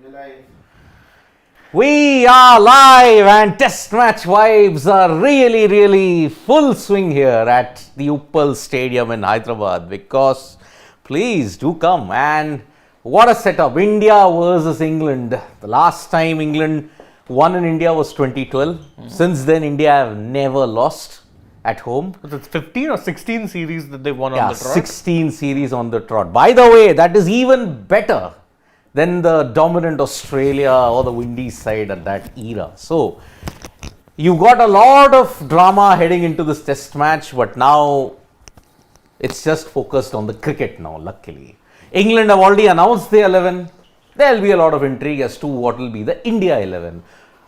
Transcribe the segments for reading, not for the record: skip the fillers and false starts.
We're live. We are live and test match vibes are really full swing here at the Uppal Stadium in Hyderabad because please do come and what a setup. India versus England. The last time England won in India was 2012. Since then India have never lost at home. It's 15 or 16 series that they won on the trot. 16 series on the trot. By the way, that is even better than the dominant Australia or the windy side at that era. So, you got a lot of drama heading into this test match, but now it's just focused on the cricket now, luckily. England have already announced the 11. There will be a lot of intrigue as to what will be the India 11.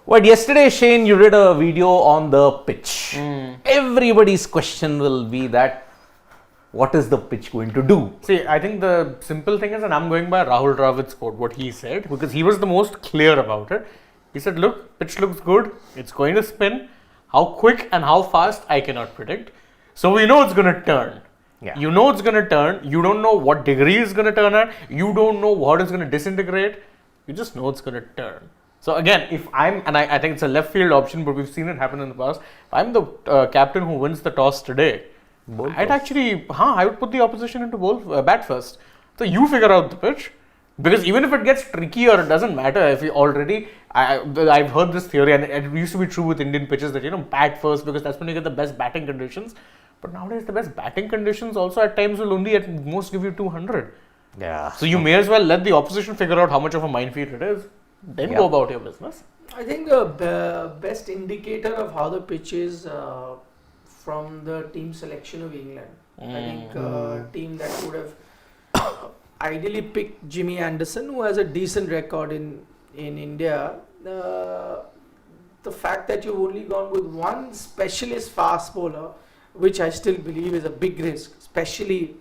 But yesterday, Shane, you did a video on the pitch. Everybody's question will be that what is the pitch going to do? See, I think the simple thing is, and I'm going by Rahul Dravid's quote, what he said, because he was the most clear about it. He said, look, pitch looks good, it's going to spin. How quick and how fast, I cannot predict. So we know it's going to turn. Yeah. You know it's going to turn. You don't know what degree it's going to turn at. You don't know what is going to disintegrate. You just know it's going to turn. So again, if I'm, and I think it's a left field option, but we've seen it happen in the past. If I'm the captain who wins the toss today, I would put the opposition into bat first. So you figure out the pitch, because even if it gets tricky or it doesn't matter, if you already, I've heard this theory, and it used to be true with Indian pitches that bat first because that's when you get the best batting conditions. But nowadays the best batting conditions also at times will only at most give you 200. Yeah. So you may as well let the opposition figure out how much of a minefield it is, then go about your business. I think the best indicator of how the pitch is from the team selection of England. I think a team that would have ideally picked Jimmy Anderson, who has a decent record in India. The fact that you've only gone with one specialist fast bowler, which I still believe is a big risk, especially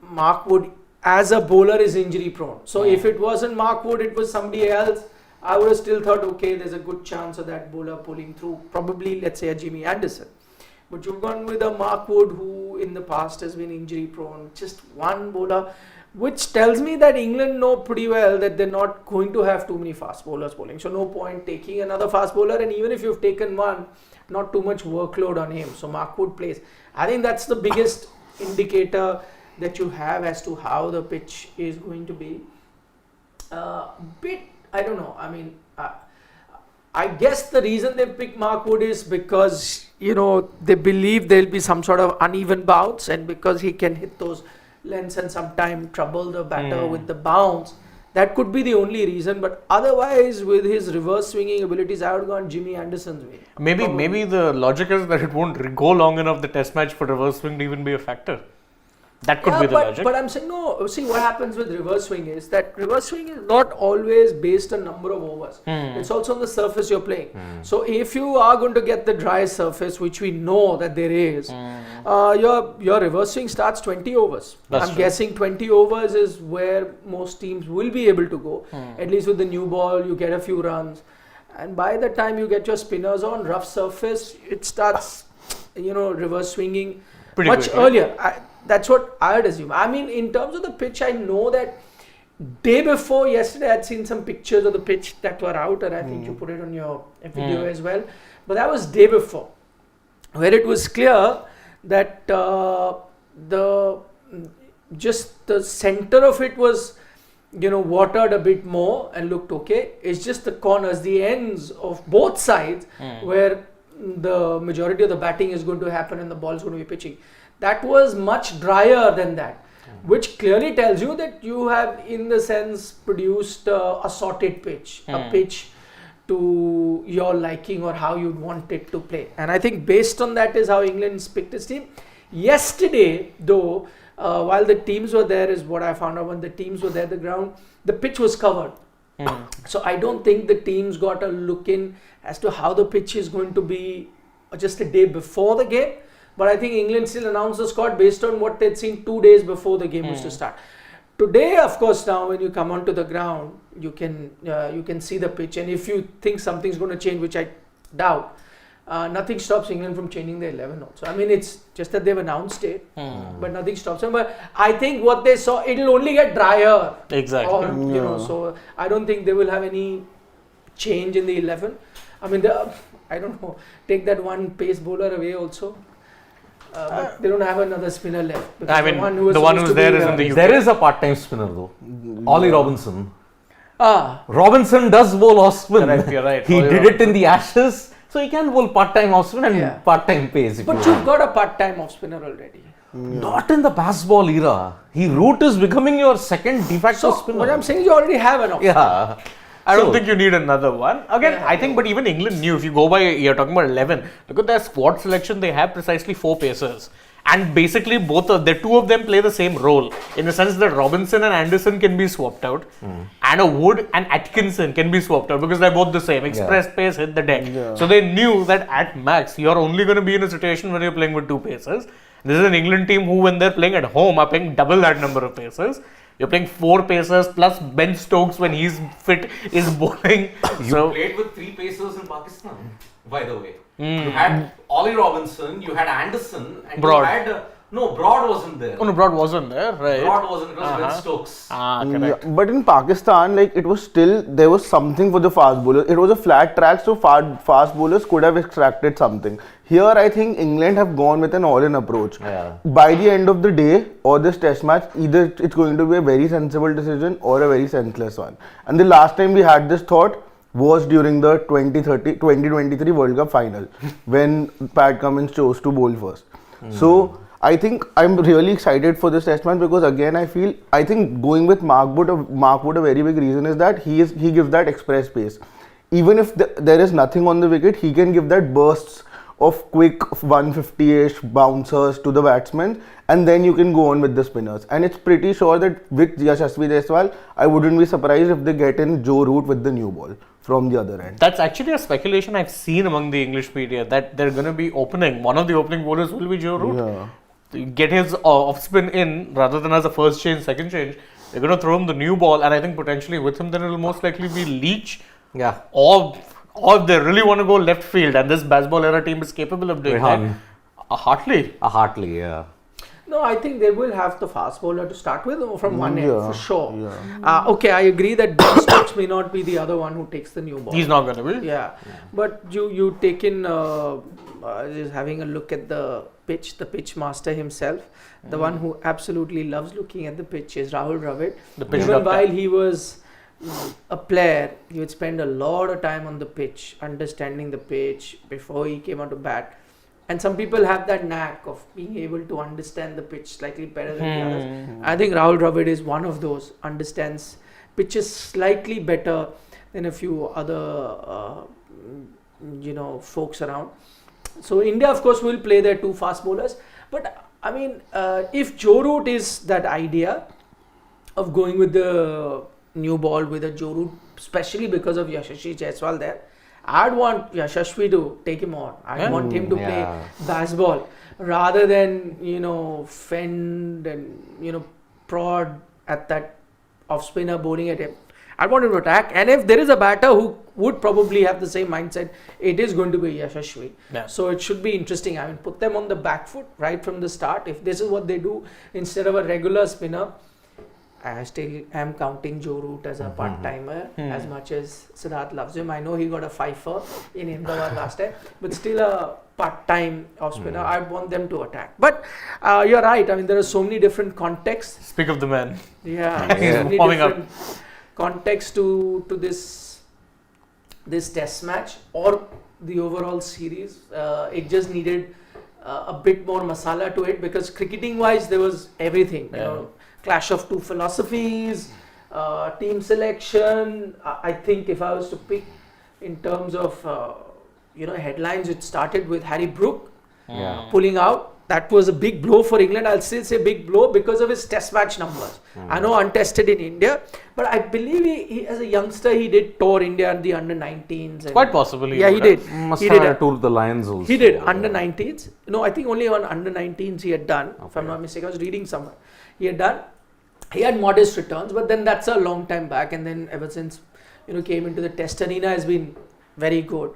Mark Wood as a bowler is injury prone. So if it wasn't Mark Wood, it was somebody else, I would have still thought, okay, there's a good chance of that bowler pulling through. Probably, let's say, a Jimmy Anderson. But you've gone with a Mark Wood who in the past has been injury prone. Just one bowler, which tells me that England know pretty well that they're not going to have too many fast bowlers bowling. So no point taking another fast bowler, and even if you've taken one, not too much workload on him. So Mark Wood plays. I think that's the biggest indicator that you have as to how the pitch is going to be. I don't know. I mean, I guess the reason they picked Mark Wood is because, they believe there'll be some sort of uneven bounce, and because he can hit those lengths and sometimes trouble the batter with the bounce. That could be the only reason, but otherwise, with his reverse swinging abilities, I would have gone Jimmy Anderson's way. Maybe the logic is that it won't go long enough the test match for reverse swing to even be a factor. That could be the logic. But I'm saying, no, see what happens with reverse swing is that reverse swing is not always based on number of overs. It's also on the surface you're playing. So if you are going to get the dry surface, which we know that there is, your reverse swing starts 20 overs. I'm guessing 20 overs is where most teams will be able to go. At least with the new ball, you get a few runs. And by the time you get your spinners on rough surface, it starts, reverse swinging pretty much earlier. That's what I would assume. I mean, in terms of the pitch, I know that day before yesterday, I'd seen some pictures of the pitch that were out, and I think you put it on your video as well. But that was day before, where it was clear that the center of it was, watered a bit more and looked okay. It's just the corners, the ends of both sides, where the majority of the batting is going to happen and the ball is going to be pitching. That was much drier than that, which clearly tells you that you have, in the sense, produced a sorted pitch, a pitch to your liking or how you'd want it to play. And I think based on that is how England's picked its team. Yesterday, though, while the teams were there, is what I found out when the teams were there, the ground, the pitch was covered. So I don't think the teams got a look in as to how the pitch is going to be just a day before the game. But I think England still announced the squad based on what they'd seen 2 days before the game was to start. Today, of course, now when you come onto the ground, you can see the pitch, and if you think something's going to change, which I doubt, nothing stops England from changing their 11 also. I mean, it's just that they've announced it, but nothing stops them. But I think what they saw, it'll only get drier. Exactly. Or, you know, so I don't think they will have any change in the 11. I mean, I don't know, take that one pace bowler away also. But they don't have another spinner left. I mean, the one who's there is in the UK. There is a part-time spinner though. Ollie Robinson. Ah, Robinson does bowl off spin. Correct, you're right. He Ollie did it in the Ashes, so he can bowl part-time off spin and Yeah. part-time pace. if but you you've got a part-time off spinner already. want. Not in the baseball era. Root is becoming your second de facto So spinner. what I'm saying, you already have an off. Yeah. I don't So- think you need another one. Again, Yeah, I think, but even England knew, if you go by, you're talking about 11, look at their squad selection, they have precisely 4 pacers. And basically, two of them play the same role, in the sense that Robinson and Anderson can be swapped out, and a Wood and Atkinson can be swapped out, because they're both the same. Express pace, hit the deck. So they knew that at max, you're only going to be in a situation where you're playing with 2 pacers. This is an England team who, when they're playing at home, are playing double that number of pacers. You're playing 4 pacers plus Ben Stokes when he's fit is bowling. You played with 3 pacers in Pakistan, by the way. You had Ollie Robinson, you had Anderson, and Broad. you had Broad wasn't there. Oh no, Broad wasn't there, right? Broad wasn't. It was Ben Stokes. Correct. Yeah, but in Pakistan, like it was still, there was something for the fast bowlers. It was a flat track, so fast bowlers could have extracted something. Here, I think England have gone with an all-in approach. Yeah. By the end of the day, or this test match, either it's going to be a very sensible decision or a very senseless one. And the last time we had this thought was during the 2023 World Cup final, when Pat Cummins chose to bowl first. So I think I'm really excited for this test match, because again I think going with Mark Wood, a very big reason is that he gives that express pace. Even if there is nothing on the wicket, he can give that bursts of quick 150-ish bouncers to the batsmen, and then you can go on with the spinners. And it's pretty sure that with Yashasvi Jaiswal, I wouldn't be surprised if they get in Joe Root with the new ball from the other end. That's actually a speculation I've seen among the English media, that they're going to be opening. One of the opening bowlers will be Joe Root. Yeah. Get his off spin in rather than as a first change, second change. They're going to throw him the new ball, and I think potentially with him, then it'll most likely be Leach. Yeah. Or if they really want to go left field, and this baseball era team is capable of doing Rehan. that, a Hartley. A Hartley, yeah. No, I think they will have the fast bowler to start with from one end for sure. Yeah. Okay, I agree that Ben Stokes may not be the other one who takes the new ball. He's not going to be. Yeah, but you take in just having a look at the pitch master himself, the one who absolutely loves looking at the pitch is Rahul Dravid. The pitch Even doctor. while he was a player, he would spend a lot of time on the pitch, understanding the pitch before he came out to bat. And some people have that knack of being able to understand the pitch slightly better than the others. I think Rahul Dravid is one of those, understands pitches slightly better than a few other folks around. So India, of course, will play their 2 fast bowlers. But I mean, if Joe Root is that idea of going with the new ball with a Joe Root, especially because of Yashasvi Jaiswal there, I'd want Yashasvi to take him on. I'd want him to play baseball rather than, fend and, prod at that off spinner bowling at him. I want him to attack. And if there is a batter who would probably have the same mindset, it is going to be Yashasvi. Yeah. So it should be interesting. I mean, put them on the back foot right from the start. If this is what they do instead of a regular spinner, I still am counting Joe Root as a part-timer as much as Siddharth loves him. I know he got a fifer in Ahmedabad last time, but still a part-time off-spinner. I want them to attack. But you're right. I mean, there are so many different contexts. Speak of the man. Yeah, He's so many warming up. different contexts to this test match or the overall series. It just needed a bit more masala to it, because cricketing-wise, there was everything. Clash of 2 philosophies, team selection. I think if I was to pick in terms of headlines, it started with Harry Brook pulling out. That was a big blow for England. I'll still say big blow because of his test match numbers. I know untested in India, but I believe he as a youngster he did tour India and the under-19s. Quite possibly. Yeah, he did. Must He have did. toured the Lions also. He did under-19s. No, I think only on under-19s he had done. If I'm not mistaken, I was reading somewhere. He had modest returns, but then that's a long time back, and then ever since came into the test arena has been very good.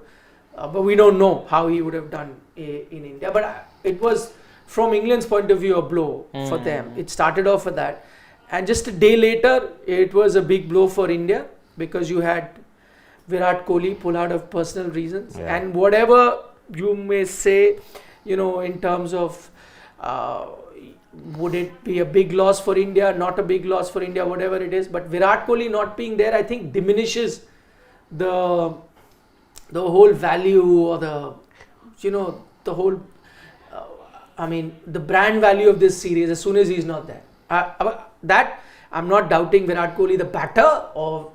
but we don't know how he would have done in India. But it was, from England's point of view, a blow for them. It started off with that. And just a day later, it was a big blow for India because you had Virat Kohli pull out of personal reasons. Yeah. And whatever you may say, in terms of would it be a big loss for India, not a big loss for India, whatever it is. But Virat Kohli not being there, I think, diminishes the whole value or the whole, the brand value of this series as soon as he's not there. That I'm not doubting Virat Kohli the batter or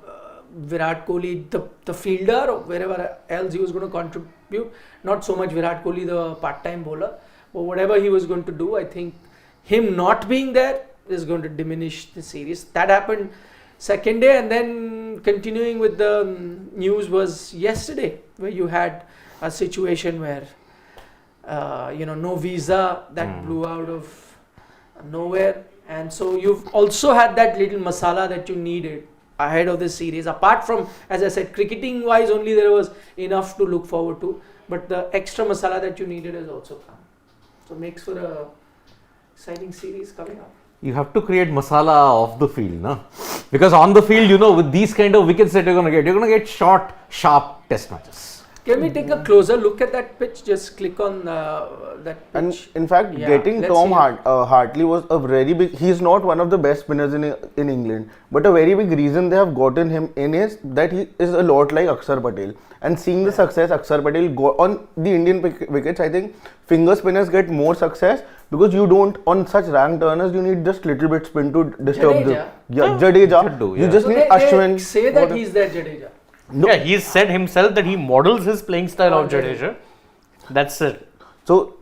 Virat Kohli the fielder or wherever else he was going to contribute. Not so much Virat Kohli the part-time bowler, but whatever he was going to do, I think him not being there is going to diminish the series. That happened second day, and then continuing with the news was yesterday, where you had a situation where no visa that blew out of nowhere, and so you've also had that little masala that you needed ahead of the series. Apart from, as I said, cricketing wise only there was enough to look forward to, but the extra masala that you needed has also come. So makes for a exciting series coming up. You have to create masala off the field, no? Because on the field, with these kind of wickets that you're going to get short, sharp test matches. Can we take a closer look at that pitch? Just click on that pitch. And in fact, getting let's Tom see. Hartley was a very big. He's not one of the best spinners in England, but a very big reason they have gotten him in is that he is a lot like Akshar Patel. And seeing the success Akshar Patel got on the Indian wickets, I think finger spinners get more success because you don't, on such rank turners, you need just little bit spin to disturb Jadeja. Jadeja. Should do, You yeah. just So need they Ashwin. say that he's their Jadeja. No. Yeah, he's said himself that he models his playing style of Jadeja. That's it. So,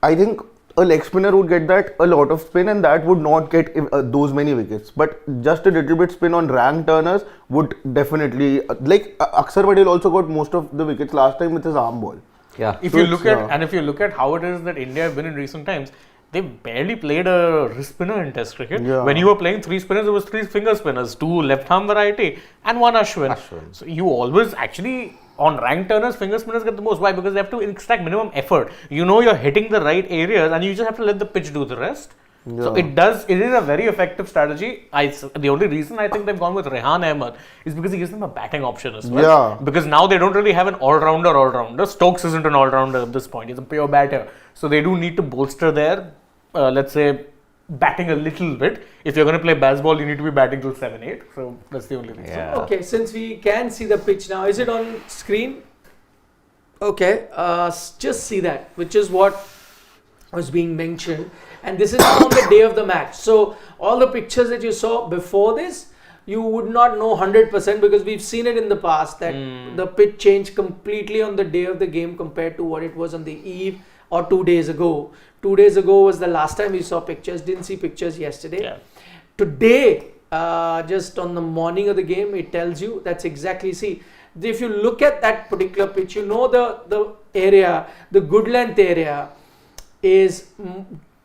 I think a leg spinner would get that a lot of spin, and that would not get those many wickets. But just a little bit spin on rank turners would definitely, Akshar Patel also got most of the wickets last time with his arm ball. Yeah. If So you it's, look at if you look at how it is that India have been in recent times, they barely played a wrist spinner in Test cricket. Yeah. When you were playing three spinners, it was three finger spinners, two left arm variety, and one Ashwin. So you always actually on rank turners, finger spinners get the most. Why? Because they have to extract minimum effort. You're hitting the right areas, and you just have to let the pitch do the rest. So it is a very effective strategy. The only reason I think they've gone with Rehan Ahmed is because he gives them a batting option as well. Yeah. Because now they don't really have an all-rounder. Stokes isn't an all-rounder at this point. He's a pure batter. So they do need to bolster their, let's say, batting a little bit. If you're going to play baseball, you need to be batting till 7-8. So that's the only reason. Yeah. Okay, since we can see the pitch now, is it on screen? Okay, just see that, which is what was being mentioned. And this is on the day of the match. So all the pictures that you saw before this, you would not know 100% because we've seen it in the past that the pitch changed completely on the day of the game compared to what it was on the eve or 2 days ago. 2 days ago was the last time we saw pictures, didn't see pictures yesterday. Yeah. Today, just on the morning of the game, it tells you that's exactly, see, if you look at that particular pitch, the area, the good length area is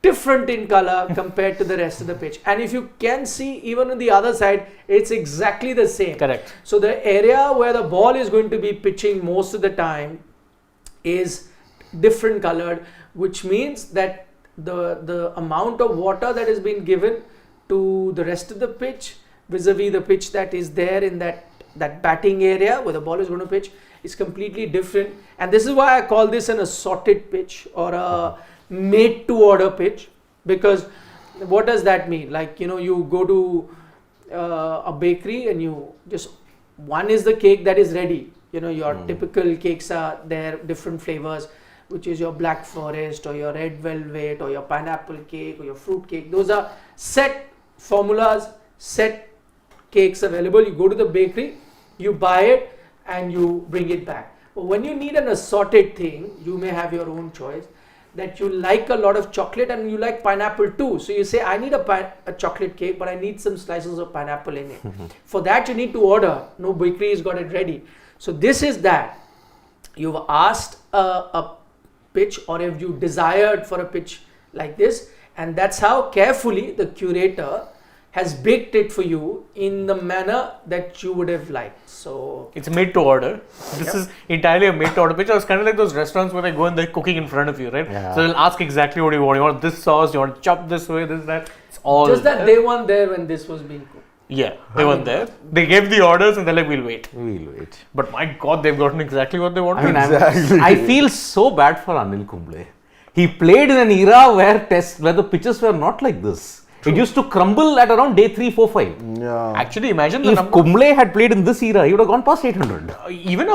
different in color compared to the rest of the pitch. And if you can see, even on the other side, it's exactly the same. Correct. So the area where the ball is going to be pitching most of the time is different colored, which means that the amount of water that has been given to the rest of the pitch vis-a-vis the pitch that is there in that batting area where the ball is going to pitch is completely different. And this is why I call this an assorted pitch or a made to order pitch, because what does that mean? Like, you go to a bakery and one is the cake that is ready. Your typical cakes are there, different flavors, which is your black forest or your red velvet or your pineapple cake or your fruit cake. Those are set formulas, set cakes available. You go to the bakery, you buy it and you bring it back. But when you need an assorted thing, you may have your own choice. That you like a lot of chocolate and you like pineapple too. So you say, I need a chocolate cake, but I need some slices of pineapple in it. For that, you need to order. No bakery has got it ready. So this is that. You've asked a pitch, or if you desired for a pitch like this, and that's how carefully the curator has baked it for you in the manner that you would have liked. So It's made to order. This is entirely a made to order pitch. It's kind of like those restaurants where they go and they're cooking in front of you, right? Yeah. So they'll ask exactly what you want. You want this sauce, you want to chop this way, this, that. It's all just that there. they weren't there when this was being cooked. Yeah, they weren't there. They gave the orders and they're like, we'll wait. We'll wait. But my God, they've gotten exactly what they wanted. I mean, Exactly. I feel so bad for Anil Kumble. He played in an era where the pitches were not like this. It used to crumble at around day 3, 4, 5. Yeah. Actually, imagine the If number. Kumble had played in this era, he would have gone past 800. Even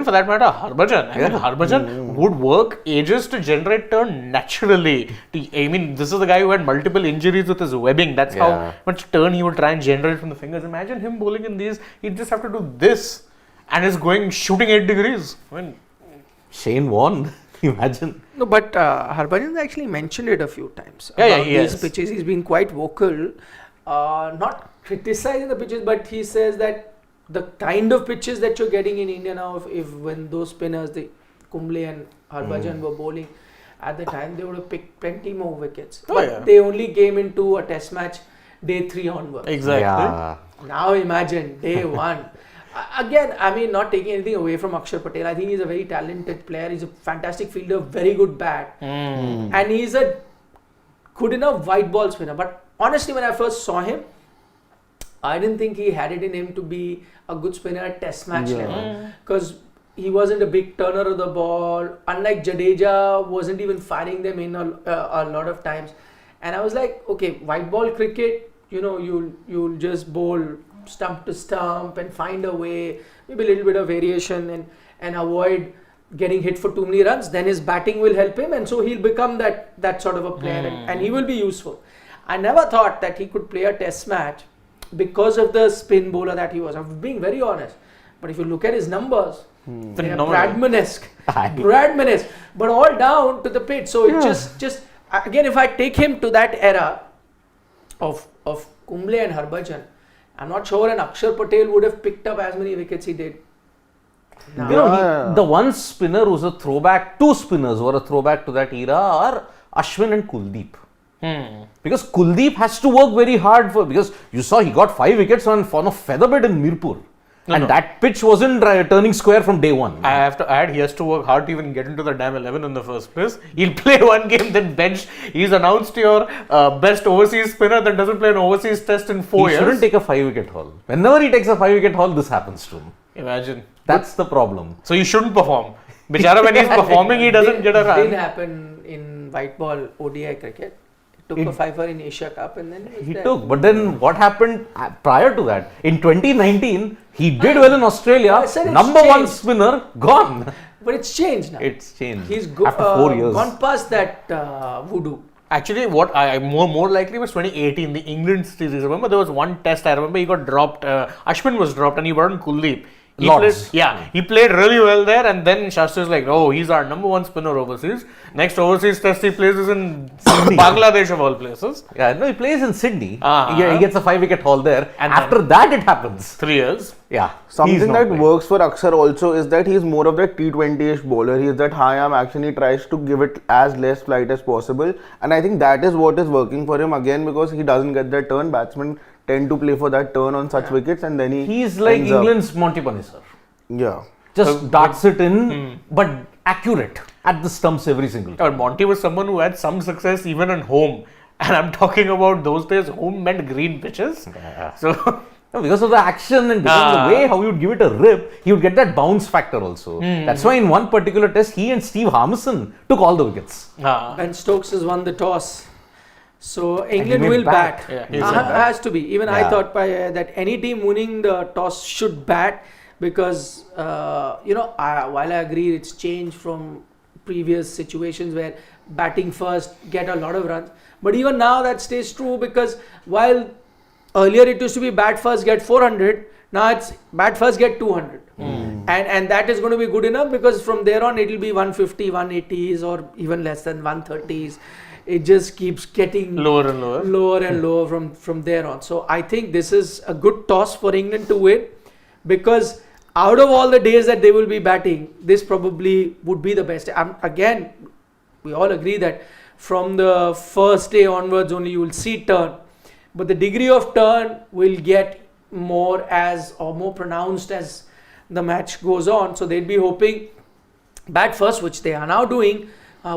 for that matter, Harbhajan. I mean, Harbhajan would work ages to generate turn naturally. I mean, this is the guy who had multiple injuries with his webbing. That's Yeah. how much turn he would try and generate from the fingers. Imagine him bowling in these. He'd just have to do this, and is going shooting 8 degrees. I mean, Shane Warne, imagine. No, but Harbhajan actually mentioned it a few times. Yeah, about he these has. pitches. He's been quite vocal, not criticizing the pitches, but he says that the kind of pitches that you're getting in India now, if when those spinners, the Kumble and Harbhajan were bowling at the time, they would have picked plenty more wickets. Oh, but yeah. they only came into a test match day 3 onwards. exactly. Yeah. Now imagine day 1. Again, I mean, not taking anything away from Akshar Patel. I think he's a very talented player. He's a fantastic fielder, very good bat. And he's a good enough white ball spinner. But honestly, when I first saw him, I didn't think he had it in him to be a good spinner at test match level. Because he wasn't a big turner of the ball. Unlike Jadeja, wasn't even firing them in a lot of times. And I was like, okay, white ball cricket, you know, you'll just bowl stump to stump and find a way, maybe a little bit of variation and avoid getting hit for too many runs. Then his batting will help him, and so he'll become that sort of a player, and he will be useful. I never thought that he could play a test match because of the spin bowler that he was. I'm being very honest. But if you look at his numbers, they are Bradman-esque. Bradman-esque. But all down to the pitch. So it just again, if I take him to that era of Kumble and Harbhajan, I'm not sure an Akshar Patel would have picked up as many wickets he did. Now, You know, the one spinner who's a throwback, two spinners who are a throwback to that era are Ashwin and Kuldeep. Because Kuldeep has to work very hard because you saw he got 5 wickets on a featherbed in Mirpur. That pitch wasn't turning square from day 1. I have to add, he has to work hard to even get into the damn 11 in the first place. He'll play one game, then bench. He's announced your best overseas spinner that doesn't play an overseas test in 4 He years. shouldn't take a 5-wicket haul. Whenever he takes a 5-wicket haul, this happens to him. Imagine. That's the problem. So you shouldn't perform. Bichara, when he's performing, he doesn't get a It run. didn't happen in white ball ODI cricket. Took a fifer in Asia Cup and then He took. But then what happened prior to that? In 2019, he did well in Australia. I said it's Number 1 changed. spinner, gone. But it's changed now. It's changed. He's after 4 years. gone past that voodoo. Actually, what I more likely was 2018, the England series. Remember, there was one test. I remember he got dropped. Ashwin was dropped, and he brought in Kuldeep. He Lords. he played really well there, and then Shastri is like, oh, he's our number 1 spinner overseas. Next overseas test he plays is in Bangladesh of all places. Yeah, no, he plays in Sydney. Uh-huh. He gets a 5-wicket haul there. And after that, it happens. 3 years. Yeah. he's Something not that playing. works for Akshar also is that he's more of that T20-ish bowler. He is that high arm action. He tries to give it as less flight as possible. And I think that is what is working for him again because he doesn't get that turn. Batsmen tend to play for that turn on such wickets and then He's like ends up- England's Monty Panesar. Yeah. Just darts it in, but accurate at the stumps every single time. But Monty was someone who had some success even at home. And I'm talking about those days, home meant green pitches. So, No, because of the action and because of the way how you would give it a rip, he would get that bounce factor also. That's why in one particular test, he and Steve Harmison took all the wickets. Ben Stokes has won the toss. So England went will back. bat. Yeah, he's a bat. Has to be. Even I Yeah. thought that any team winning the toss should bat because, while I agree it's changed from previous situations where batting first, get a lot of runs. But even now that stays true because while earlier it used to be bat first, get 400, now it's bat first, get 200. And that is going to be good enough because from there on it will be 150, 180s or even less than 130s. It just keeps getting lower and lower. from there on. So I think this is a good toss for England to win because out of all the days that they will be batting, this probably would be the best. Again, we all agree that from the first day onwards only you will see turn. but the degree of turn will get more pronounced as the match goes on. So they'd be hoping bat first, which they are now doing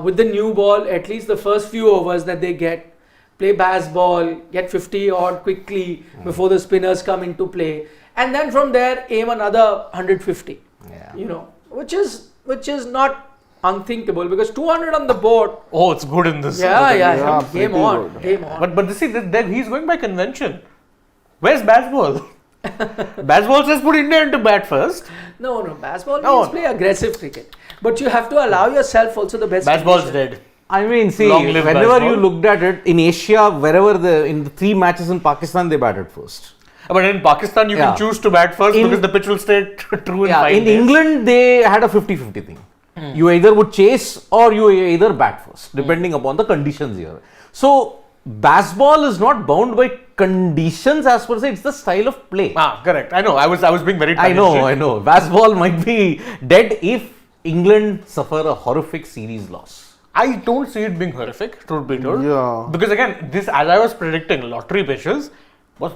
with the new ball, at least the first few overs that they get, play ball, get 50 odd quickly before the spinners come into play, and then from there aim another 150. Which is not unthinkable, because 200 on the board. Oh, it's good in this. Yeah. Game pretty on. good. Game on. But see, then he's going by convention. Where's Bazball? Bazball says put India into bat first. No. Baseball means play aggressive cricket. But you have to allow yourself also the best. Bazball's condition. dead. I mean, see, Long live whenever baseball. you looked at it in Asia, wherever in the 3 matches in Pakistan, they batted first. But in Pakistan, you Yeah. can choose to bat first because the pitch will stay true in 5 in days. England, they had a 50-50 thing. You either would chase or you either bat first, depending upon the conditions here. So, baseball is not bound by conditions as per se, it's the style of play. Correct. I know. I was being very I tongue-in-cheek. know. Baseball might be dead if England suffer a horrific series loss. I don't see it being horrific, truth be told. Yeah. Because again, this, as I was predicting, lottery pitches,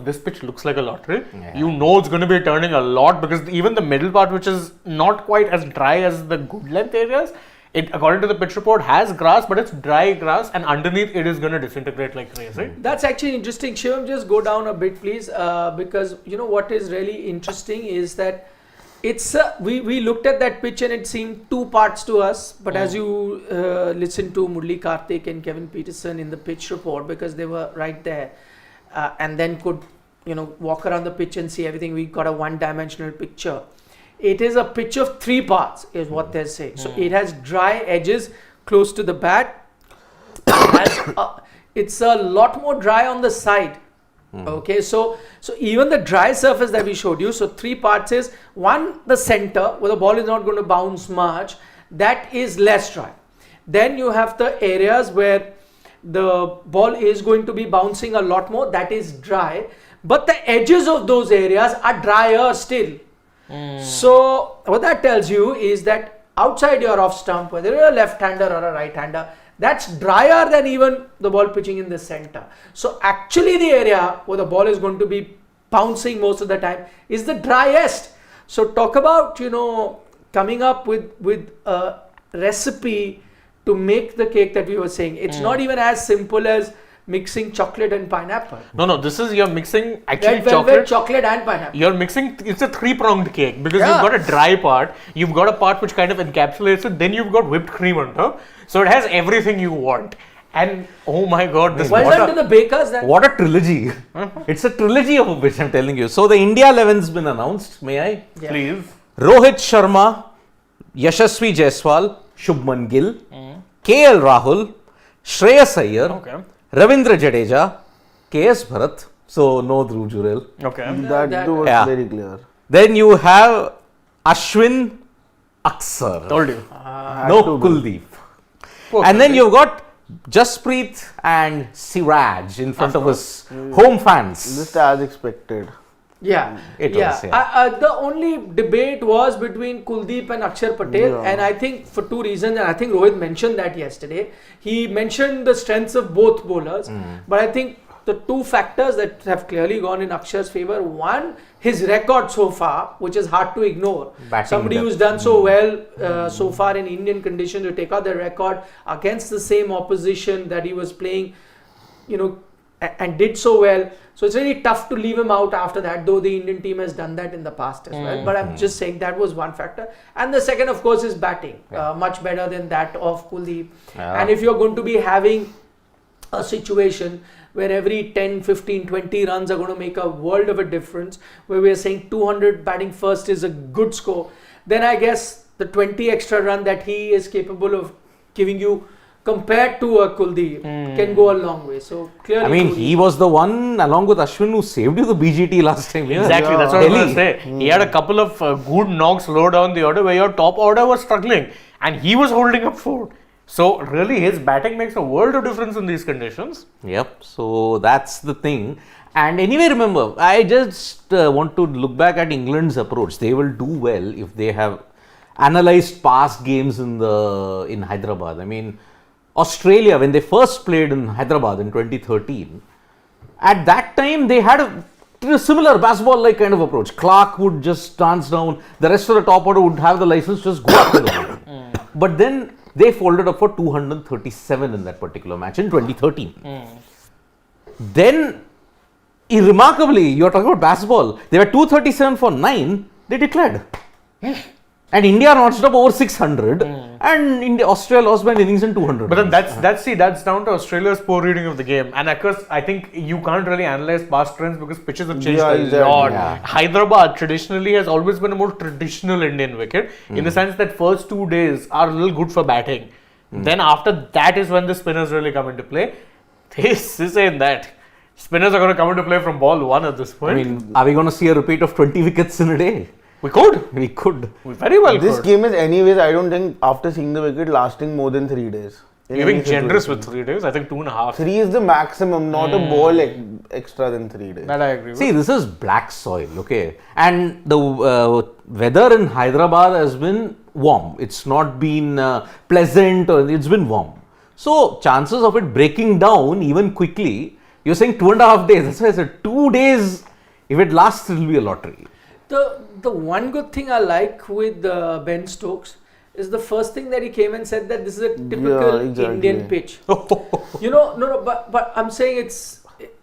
this pitch looks like a lottery. Yeah. You know it's going to be turning a lot, because even the middle part, which is not quite as dry as the good length areas, it, according to the pitch report, has grass, but it's dry grass, and underneath it is going to disintegrate like crazy. That's actually interesting. Shivam, just go down a bit, please, because what is really interesting is that it's we looked at that pitch and it seemed 2 parts to us, but as you listen to Murli Karthik and Kevin Peterson in the pitch report, because they were right there, and then could walk around the pitch and see everything, we got a one-dimensional picture. It is a pitch of 3 parts is what they're saying. So it has dry edges close to the bat. It's a lot more dry on the side. Okay, so even the dry surface that we showed you, so 3 parts is, one, the center where the ball is not going to bounce much, that is less dry. Then you have the areas where the ball is going to be bouncing a lot more, that is dry, but the edges of those areas are drier still. So what that tells you is that outside your off stump, whether you're a left-hander or a right-hander, that's drier than even the ball pitching in the center. So actually the area where the ball is going to be bouncing most of the time is the driest. So talk about coming up with a recipe to make the cake that we were saying. It's not even as simple as mixing chocolate and pineapple. No, this is, you're mixing actually Red velvet, chocolate and pineapple. You're mixing, it's a 3-pronged cake, because you've got a dry part, you've got a part which kind of encapsulates it, then you've got whipped cream on top. So it has everything you want. And oh my god, this Well done to the bakers. What a trilogy. It's a trilogy of a pitch, I'm telling you. So the India 11's been announced, may I? Yeah. Please. Rohit Sharma, Yashasvi Jaiswal, Shubman Gill, KL Rahul, Shreyas Iyer, Okay. Ravindra Jadeja, KS Bharat, so no Dhruv Jurel. Okay. That was Yeah. very clear. Then you have Ashwin Aksar, Told you. no Kuldeep. And then you've got Jaspreet and Siraj in front of his home fans. Just as expected. Yeah, It was, yeah. The only debate was between Kuldeep and Akshar Patel, and I think for 2 reasons, and I think Rohit mentioned that yesterday. He mentioned the strengths of both bowlers, but I think the 2 factors that have clearly gone in Akshar's favour, one, his record so far, which is hard to ignore. Batting Somebody depth. who's done so well so far in Indian conditions to take out the record against the same opposition that he was playing, and did so well. So it's really tough to leave him out after that, though the Indian team has done that in the past as well. But I'm just saying that was one factor. And the second, of course, is batting. Much better than that of Kuldeep. And if you're going to be having a situation where every 10, 15, 20 runs are going to make a world of a difference, where we're saying 200 batting first is a good score, then I guess the 20 extra run that he is capable of giving you compared to a Kuldeep can go a long way. So clearly, I mean, Kuldeep. he was the one along with Ashwin who saved you the BGT last time. Yeah. Exactly, that's what I was going to Delhi. say. He had a couple of good knocks low down the order where your top order was struggling, and he was holding up fort. So really, his batting makes a world of difference in these conditions. Yep, so that's the thing. And anyway, remember, I just want to look back at England's approach. They will do well if they have analyzed past games in Hyderabad. I mean, Australia, when they first played in Hyderabad in 2013, At that time, they had a similar basketball-like kind of approach. Clark would just dance down. The rest of the top order would have the license just go after the ball. But then they folded up for 237 in that particular match in 2013. Then, remarkably, you're talking about basketball. They were 237 for 9. They declared. And India notched up over 600, and Australia lost by an innings and 200. But then that's down to Australia's poor reading of the game. And of course, I think you can't really analyze past trends because pitches have changed a lot. Yeah. Hyderabad traditionally has always been a more traditional Indian wicket in the sense that first 2 days are a little good for batting. Then after that is when the spinners really come into play. This ain't that. Spinners are going to come into play from ball 1 at this point. I mean, are we going to see a repeat of 20 wickets in a day? We could. We could. We very well This could. game is anyways, I don't think after seeing the wicket lasting more than 3 days. In You're being any generous situation. with 3 days. I think 2.5. 3 is the maximum, not a ball extra than 3 days. That I agree with. See, this is black soil, okay? And the weather in Hyderabad has been warm. It's not been pleasant, or it's been warm. So, chances of it breaking down even quickly, you're saying 2.5 days. That's why I said 2 days. If it lasts, it will be a lottery. The one good thing I like with Ben Stokes is the first thing that he came and said that this is a typical Indian pitch. But I'm saying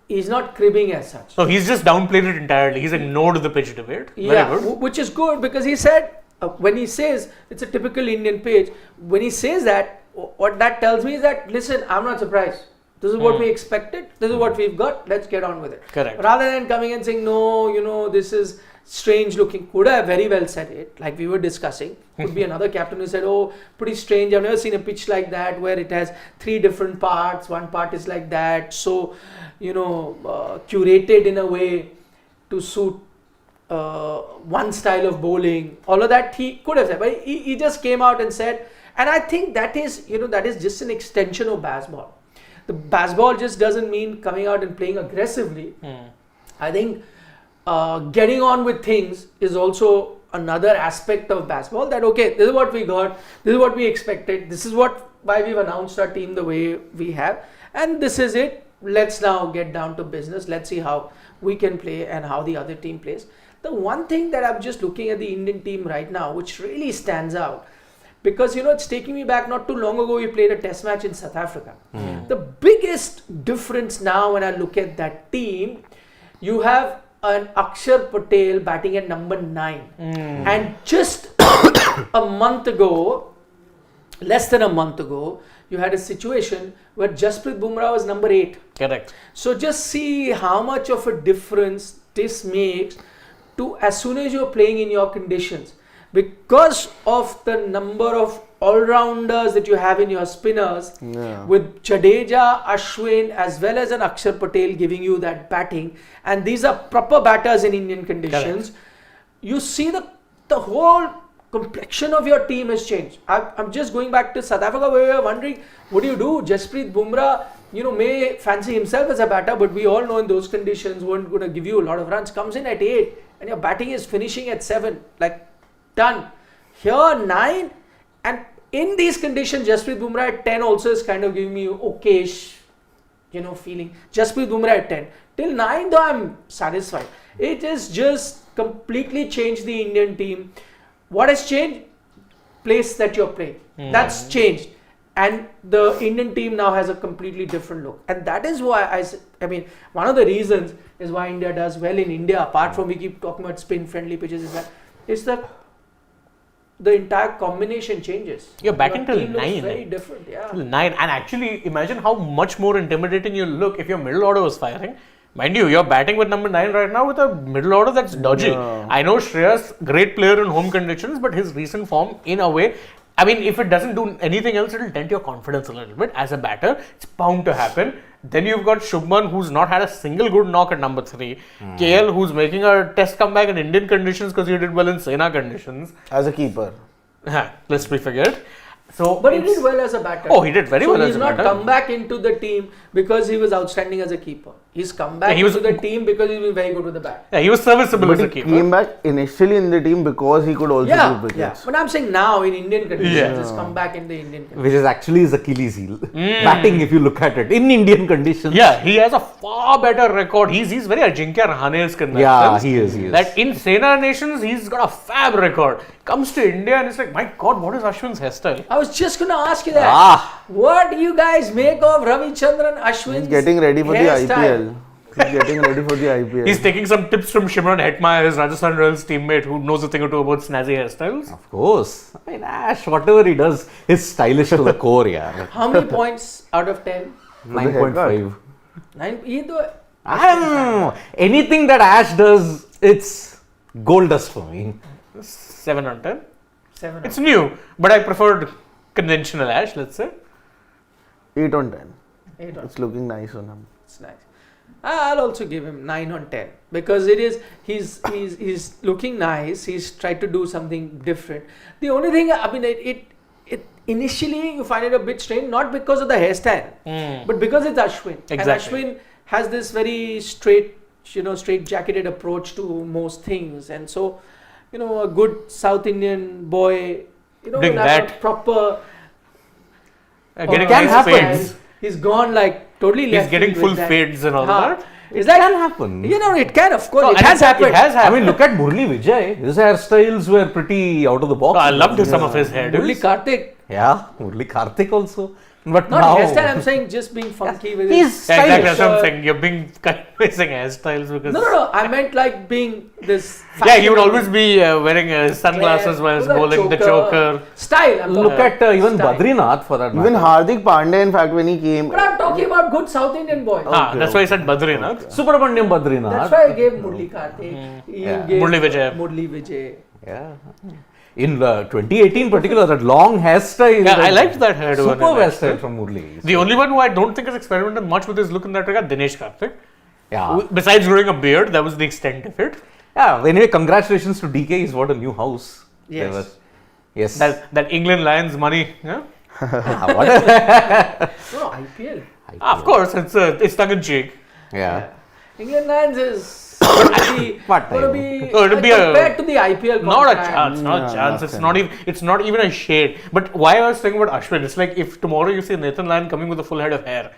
he's not cribbing as such. So he's just downplayed it entirely. He's ignored the pitch debate. Yeah, Very good. which is good because he said when he says it's a typical Indian pitch, when he says that, what that tells me is that listen, I'm not surprised. This is what we expected. This is what we've got. Let's get on with it. Correct. Rather than coming and saying no, this is strange looking. Could have very well said it, like we were discussing. Could be another captain who said, oh, pretty strange. I've never seen a pitch like that where it has 3 different parts. One part is like that. So, curated in a way to suit one style of bowling. All of that he could have said. But he just came out and said, and I think that is just an extension of baseball. The baseball just doesn't mean coming out and playing aggressively. I think getting on with things is also another aspect of basketball that okay, this is what we got, this is what we expected, this is why we've announced our team the way we have, and this is it. Let's now get down to business. Let's see how we can play and how the other team plays. The one thing that I'm just looking at the Indian team right now which really stands out, because it's taking me back, not too long ago we played a test match in South Africa. The biggest difference now when I look at that team, you have an Akshar Patel batting at number 9. And just a month ago, less than a month ago, you had a situation where Jasprit Bumrah was number 8. Correct. So just see how much of a difference this makes to as soon as you're playing in your conditions. Because of the number of all-rounders that you have in your spinners, with Jadeja, Ashwin as well as an Akshar Patel giving you that batting, and these are proper batters in Indian conditions, you see the whole complexion of your team has changed. I'm just going back to South Africa where we were wondering, what do you do? Jasprit Bumrah, may fancy himself as a batter, but we all know in those conditions weren't going to give you a lot of runs. Comes in at 8 and your batting is finishing at 7. Like, done. Here 9, and in these conditions Jasprit Bumrah at 10 also is kind of giving me okayish feeling. Jasprit Bumrah at 10 till 9 though I'm satisfied. It has just completely changed the Indian team. What has changed? Place that you're playing. That's changed, and the Indian team now has a completely different look, and that is why I mean one of the reasons is why India does well in India, apart from we keep talking about spin friendly pitches, is that it's the entire combination changes. You're batting Your till team looks 9. very different. Yeah. 9, and actually imagine how much more intimidating you'll look if your middle order was firing. Mind you, you're batting with number 9 right now with a middle order that's dodgy. I know Shreyas, great player in home conditions, but his recent form in a way, I mean, if it doesn't do anything else, it'll dent your confidence a little bit. As a batter, it's bound to happen. Then you've got Shubman, who's not had a single good knock at number 3. KL, who's making a test comeback in Indian conditions because he did well in Sena conditions. As a keeper. Lest we forget. So, But he did well as a batter. Oh, he did very well as a So he's not batter. come back into the team because he was outstanding as a keeper. He's come back Yeah, he was- into the team because he's been very good with the bat. Yeah, he was serviceable But as a he keeper. came back initially in the team because he could also Yeah, keep wickets. But I'm saying now in Indian conditions, Yeah. he's come back in the Indian conditions. Which is actually his Achilles heel. Batting, if you look at it, in Indian conditions. Yeah, he has a far better record. He's very Ajinkya Rahane-esque in that Yeah, sense. he is. That in Sena Nations, he's got a fab record. Comes to India and it's like, my God, what is Ashwin's hairstyle? I was just going to ask you that. What do you guys make of Ravichandran Ashwin's He's getting ready for the hairstyle? IPL. He's getting ready for the IPL. He's taking some tips from Shimron Hetmyer, his Rajasthan Royals teammate, who knows a thing or two about snazzy hairstyles. Of course. I mean, Ash, whatever he does is stylish to the core, yeah. How many points out of 10? 9.5. 9. Anything that Ash does, it's gold dust for me. 7 on 10. 7. It's new, but I preferred conventional Ash, let's say. 8 on 10. 8 on. It's looking nice on him. It's nice. I'll also give him 9 on 10 because it is he's looking nice. He's tried to do something different. The only thing, I mean, it initially you find it a bit strange, not because of the hairstyle, but because it's Ashwin. Exactly. And Ashwin has this very straight jacketed approach to most things, and so a good South Indian boy, Doing will have that. a proper. Getting can nice happen. fades. He's gone like totally He's left getting field full with that. fades and all Huh. that. It's It like, can happen. it can, of course. Oh, it and has happened. It has I happened. mean, look at Murli Vijay. His hairstyles were pretty out of the box. I loved some of his hairdos. Murli Karthik. Yeah, Murli Karthik also. But Not now, hairstyle, I'm saying just being funky with he's his. Yeah, exactly, stylish. that's what I'm saying. You're being convincing hairstyles because. No. I meant like being this. Yeah, he would always be wearing sunglasses while bowling the choker. Style. I'm Look talking at even Style. Badrinath for that Even matter. Hardik Pandya, in fact, when he came. But I'm talking about good South Indian boys. That's why I said Badrinath. Subramanyam Badrinath. That's why I gave Murli Karthik. You Yeah. gave Murli Vijay. Murli Vijay. Yeah. In 2018 particular, that long hairstyle. Yeah, I liked that hairdo. Superb on him, hairstyle actually. from Murli. The only one who I don't think has experimented much with his look in that regard, Dinesh Karthik. Yeah. Besides growing a beard, that was the extent of it. Yeah. Anyway, congratulations to DK. He's got a new house. Yes. There was- Yes. That England Lions money. Yeah? What No, IPL. Of course, it's tongue in cheek. Yeah. England Lions is going What to time? be Oh, it'll be a- compared to the IPL Not a contract. chance, not a No, chance. nothing. It's not even a shade. But why I was thinking about Ashwin, it's like if tomorrow you see Nathan Lyon coming with a full head of hair,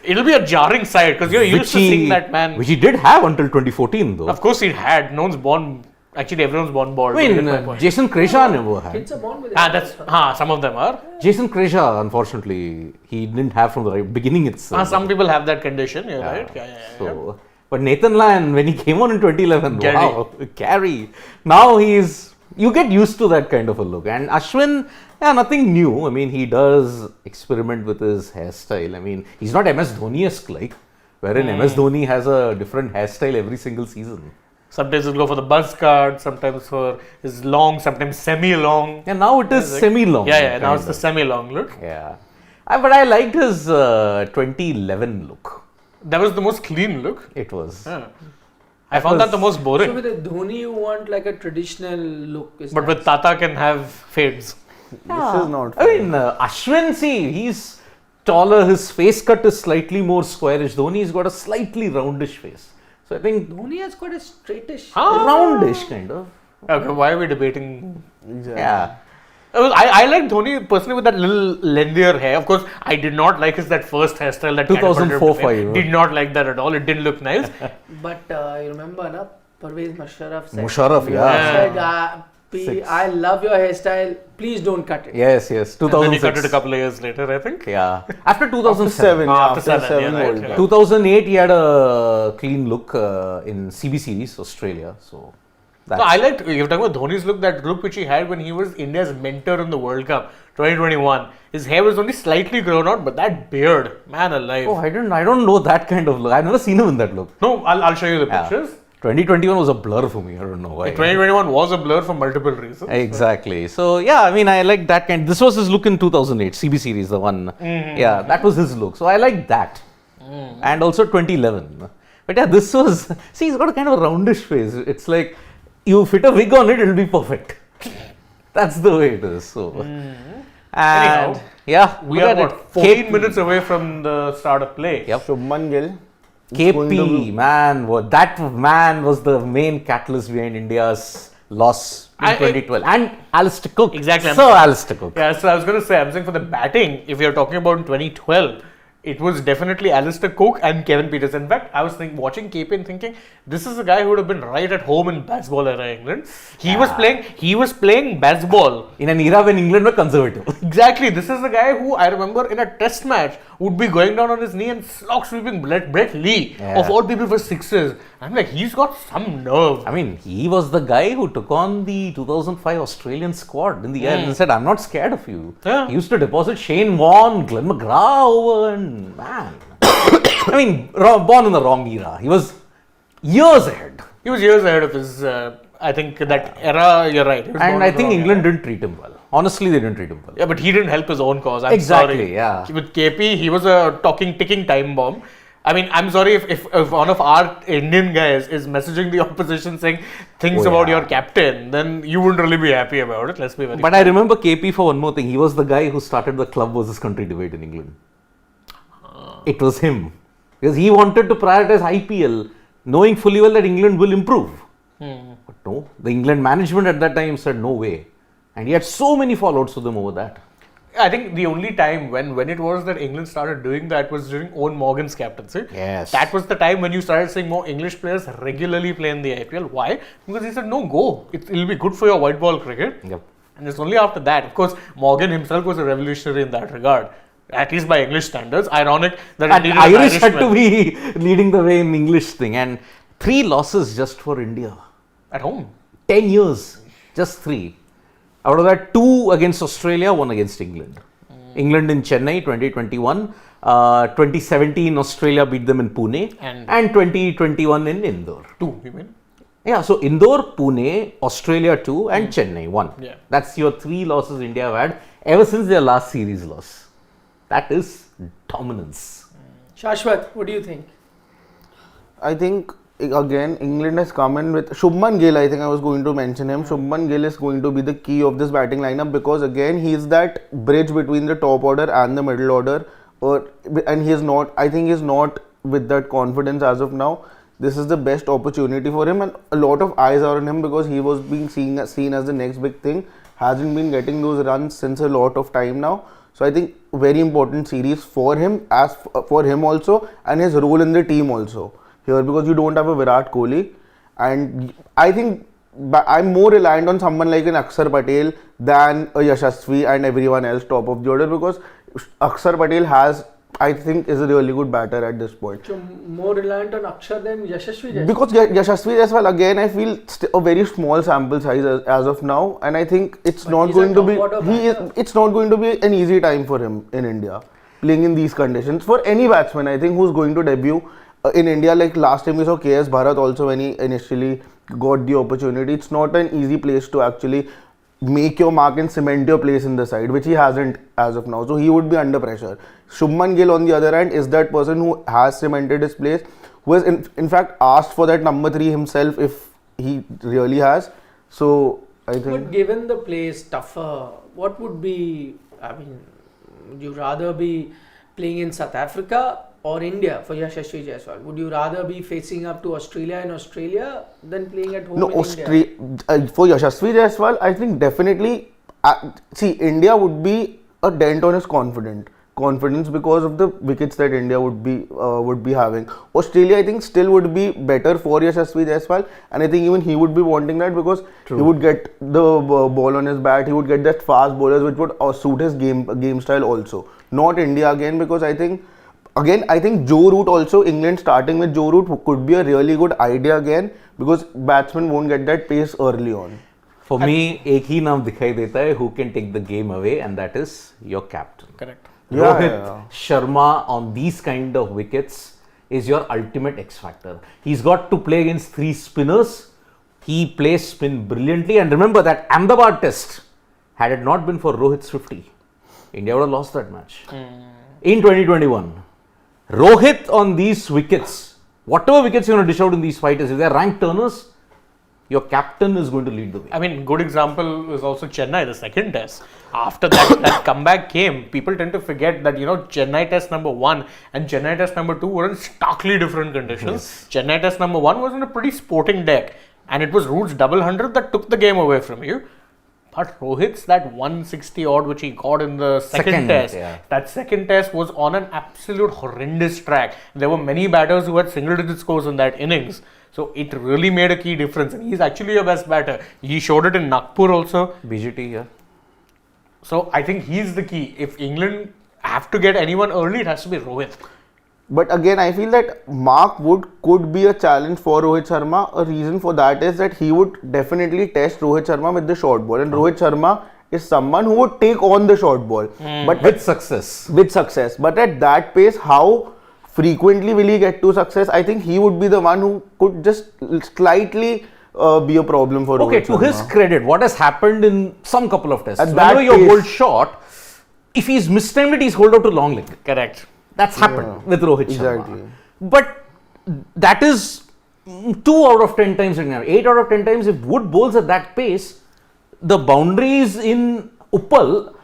it'll be a jarring sight because you're used to seeing that man. Which he did have until 2014 though. Of course, he had. No one's born. Actually, everyone's born bald. I You get mean, my point. Jason Kresha never had. Kids are born with it. Some of them are. Jason Kresha, unfortunately, he didn't have from the beginning itself. Some people have that condition. You're right. Yeah. So, but Nathan Lyon, when he came on in 2011, Gary. wow, Gary. Now you get used to that kind of a look. And Ashwin, yeah, nothing new. I mean, he does experiment with his hairstyle. I mean, he's not MS Dhoni-esque like, wherein MS Dhoni has a different hairstyle every single season. Sometimes he'll go for the buzz cut, sometimes for his long, sometimes semi-long. And now it is semi-long. Yeah, now it's kind the of. semi-long look. Yeah. But I liked his 2011 look. That was the most clean look. It was. Yeah. I found that the most So boring. with a Dhoni, you want like a traditional look. Is But with Tata can have fades. This is not. I mean, Ashwin, see, he's taller, his face cut is slightly more squarish. Dhoni's got a slightly roundish face. So I think Dhoni has got a straightish. roundish kind of. Okay, why are we debating? Exactly. Yeah. I like Dhoni personally with that little lengthier hair. Of course, I did not like that first hairstyle that 2004-05. Did not like that at all. It didn't look nice. But you remember, na? Parvez Musharraf said. Musharraf, yeah. Said, Six. I love your hairstyle. Please don't cut it. Yes, And then he 2006. cut it a couple of years later, I think. Yeah. After 2007. Seven, yeah, After after seven, yeah, 7 right, World yeah. Cup. 2008, he had a clean look in CB Series, Australia. So that's No, I liked, you're talking about Dhoni's look, that look which he had when he was India's mentor in the World Cup 2021. His hair was only slightly grown out, but that beard, man alive. Oh, I don't know that kind of look. I've never seen him in that look. No, I'll show you the Yeah. pictures. 2021 was a blur for me. I don't know why. 2021 was a blur for multiple reasons. Exactly. So yeah, I mean, I like that kind. This was his look in 2008 CB series, the one. Yeah, that was his look. So I like that, and also 2011. But yeah, this was. See, he's got a kind of a roundish face. It's like you fit a wig on it, it'll be perfect. That's the way it is. So, And Anyhow, yeah, we look are at what, it. 14 minutes away from the start of play. Yep. Shubman Gill. is going to KP, be- man, that man was the main catalyst behind India's loss in 2012. And Alistair Cook. Exactly. Sir Alistair Cook. Yeah, so I was going to say, I'm saying for the batting, if you're talking about in 2012, it was definitely Alistair Cook and Kevin Peters. In fact, I was watching KP and thinking, this is a guy who would have been right at home in baseball era England. He was playing baseball. In an era when England were conservative. Exactly. This is the guy who I remember in a test match would be going down on his knee and slog sweeping Brett Lee of all people for sixes. I'm like, he's got some nerve. I mean, he was the guy who took on the 2005 Australian squad in the end and said, I'm not scared of you. Yeah. He used to deposit Shane Warne, Glenn McGrath over, and man. I mean, born in the wrong era. He was years ahead. He was years ahead of his, I think that era, you're right. He was born And I in the think wrong England era. didn't treat him well. Honestly, they didn't treat him well. Yeah, but he didn't help his own cause. I'm Exactly, sorry. yeah. With KP, he was a ticking time bomb. I mean, I'm sorry if one of our Indian guys is messaging the opposition saying things Oh, about yeah. your captain, then you wouldn't really be happy about it. Let's be very But I remember KP for one more thing. He was the guy who started the club versus country debate in England. It was him. Because he wanted to prioritize IPL, knowing fully well that England will improve. But no, the England management at that time said no way. And he had so many fallouts with them over that. I think the only time when it was that England started doing that was during Owen Morgan's captaincy. Yes. That was the time when you started seeing more English players regularly play in the IPL. Why? Because he said, no, go. It'll be good for your white ball cricket. Yep. And it's only after that. Of course, Morgan himself was a revolutionary in that regard. At least by English standards. Ironic that And indeed an Irish had to Irishman be leading the way in English thing. And 3 losses just for India. at home. 10 years, just 3. Out of that, 2 against Australia, 1 against England. England in Chennai, 2021. 2017, Australia beat them in Pune. And 2021 in Indore. 2, you mean? Yeah, so Indore, Pune, Australia 2 and Chennai 1. Yeah. That's your 3 losses India have had ever since their last series loss. That is dominance. Shashwat, what do you think? I think again England has come in with Shubman Gill. I think I was going to mention him. Shubman Gill is going to be the key of this batting lineup because again he is that bridge between the top order and the middle order. And he is not. I think he is not with that confidence as of now. This is the best opportunity for him, and a lot of eyes are on him because he was being seen as the next big thing. Hasn't been getting those runs since a lot of time now. So I think very important series for him, for him also, and his role in the team also here, because you don't have a Virat Kohli, and I think I'm more reliant on someone like an Akshar Patel than a Yashasvi and everyone else top of the order, because Akshar Patel I think is a really good batter at this point. So more reliant on Akshar than Yashasvi Jaiswal? Because Yashasvi Jaiswal, again, I feel a very small sample size as of now, and I think it's not going to be. It's not going to be an easy time for him in India, playing in these conditions. For any batsman, I think, who's going to debut in India, like last time we saw KS Bharat also when he initially got the opportunity. It's not an easy place to actually make your mark and cement your place in the side, which he hasn't as of now. So he would be under pressure. Shubman Gill, on the other hand, is that person who has cemented his place, who has in fact asked for that number 3 himself if he really has. So I think. But given the play is tougher, what would be, I mean, would you rather be playing in South Africa or India for Yashasvi Jaiswal? Would you rather be facing up to Australia in Australia than playing at home in India? For Yashasvi Jaiswal, I think definitely, see, India would be a dent on his confidence because of the wickets that India would be having. Australia, I think, still would be better for Yashasvi Jaiswal, and I think even he would be wanting that because he would get the ball on his bat, he would get that fast bowlers which would suit his game style also. Not India again, because I think Joe Root also, England starting with Joe Root could be a really good idea again, because batsmen won't get that pace early on. For me, एक ही नाम दिखाई देता है who can take the game away, and that is your captain. Correct. Rohit Sharma on these kind of wickets is your ultimate X factor. He's got to play against 3 spinners. He plays spin brilliantly, and remember that Ahmedabad test, had it not been for Rohit's 50, India would have lost that match. In 2021, Rohit on these wickets, whatever wickets you're going to dish out in these fighters, if they're ranked turners, your captain is going to lead the way. I mean, good example was also Chennai, the second test. After that comeback came, people tend to forget that, Chennai test number 1 and Chennai test number 2 were in starkly different conditions. Chennai test number 1 was in a pretty sporting deck, and it was Root's double 100 that took the game away from you. But Rohit's that 160 odd which he got in the second test, that second test was on an absolute horrendous track. There were many batters who had single digit scores in that innings. So it really made a key difference, and he's actually your best batter. He showed it in Nagpur also. BGT, yeah. So I think he's the key. If England have to get anyone early, it has to be Rohit. But again, I feel that Mark Wood could be a challenge for Rohit Sharma. A reason for that is that he would definitely test Rohit Sharma with the short ball, and Rohit Sharma is someone who would take on the short ball, but With success. But at that pace, how frequently will he get to success? I think he would be the one who could just slightly be a problem for Okay, Rohit to Sharma. his credit, what has happened in some couple of tests, At whenever that you're pace- bowled short, if he's mistimed it, he's hold out to long leg. Correct. That's happened with Rohit Exactly. Sharma. But that is 2 out of 10 times. 8 out of 10 times, if Wood bowls at that pace, the boundaries in Uppal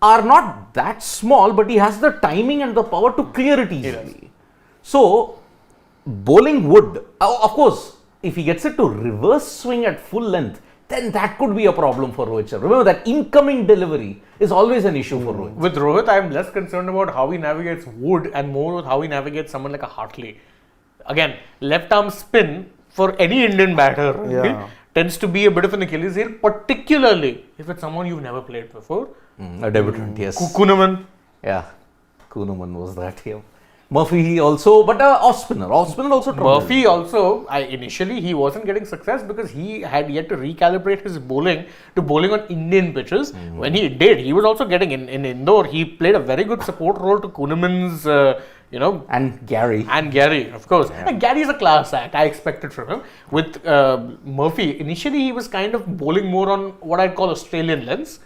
are not that small, but he has the timing and the power to clear it easily. So, bowling Wood, of course, if he gets it to reverse swing at full length, then that could be a problem for Rohit Sharma. Remember that incoming delivery is always an issue for Rohit. With Rohit, I am less concerned about how he navigates Wood and more with how he navigates someone like a Hartley. Again, left arm spin for any Indian batter tends to be a bit of an Achilles heel, particularly if it's someone you've never played before. A debutant, yes. Kuhnemann. Yeah, Kuhnemann was that here. Murphy also, but off spinner also. Murphy also, initially he wasn't getting success because he had yet to recalibrate his bowling to bowling on Indian pitches. When he did, he was also getting in Indore. He played a very good support role to Kuhnemann's, And Gary. and Gary, of course. And Gary's a class act. I expected from him. With Murphy, initially he was kind of bowling more on what I'd call Australian lens.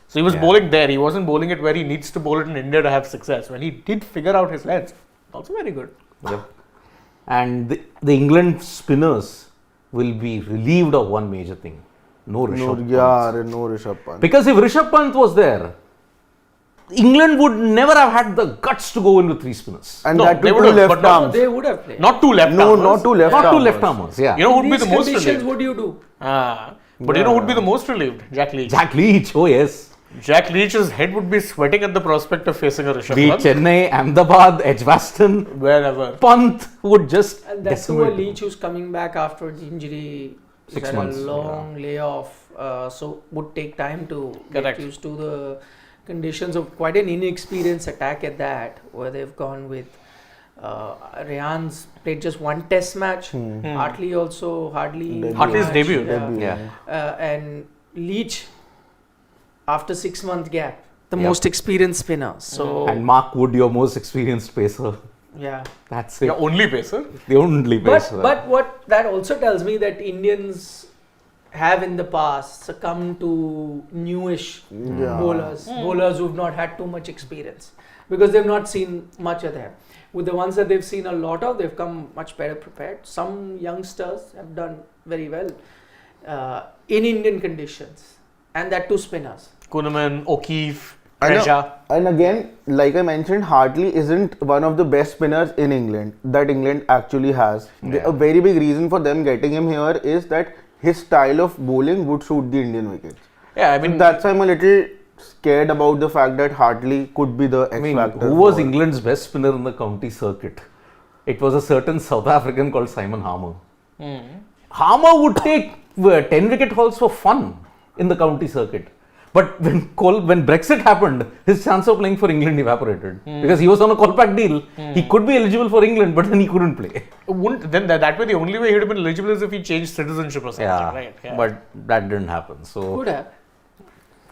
So he was bowling there. He wasn't bowling it where he needs to bowl it in India to have success. When he did figure out his lens, also very good. Yep. And the England spinners will be relieved of one major thing. No Rishabh Pant. No Rishabh Pant. Because if Rishabh Pant was there, England would never have had the guts to go in with 3 spinners. And No, that they too would've, left but no, arms. They would have played. Not two left No, armers. not two left Not arms. two left armers, yeah. You know who'd In be these the most conditions, relieved? what do you do? But you know who'd be the most relieved? Jack Leach. Jack Leach, oh yes. Jack Leach's head would be sweating at the prospect of facing a Rishabh Be Pant. Chennai, Ahmedabad, Edgbaston, Wherever. Pant would just And that's who a decimate him. Leach who's coming back after the injury. 6 had months, a long layoff, so would take time to Correct. get used to the conditions of quite an inexperienced attack at that, where they've gone with Ryan's played just 1 test match. Hartley also hardly. Hartley's much, debut. Yeah. And Leach after 6-month gap, the Yep. most experienced spinner. So And Mark Wood, your most experienced pacer. yeah. That's it. Your only pacer. The only pacer. But what that also tells me that Indians have in the past succumbed to newish bowlers who've not had too much experience because they've not seen much of them. With the ones that they've seen a lot of, they've come much better prepared. Some youngsters have done very well in Indian conditions, and that too spinners. Kuhnemann, O'Keefe, I know. Treasure. And again, like I mentioned, Hartley isn't one of the best spinners in England that England actually has. A very big reason for them getting him here is that his style of bowling would suit the Indian wickets. Yeah, I mean, That's why I'm a little scared about the fact that Hartley could be the X I mean, factor. who was for- England's best spinner in the county circuit? It was a certain South African called Simon Harmer. Harmer would take 10 wicket hauls for fun in the county circuit. But when Brexit happened, his chance of playing for England evaporated because he was on a Kolpak deal. He could be eligible for England, but then he couldn't play. then that way the only way he'd have been eligible is if he changed citizenship or something, right? Yeah. But that didn't happen. So Could have.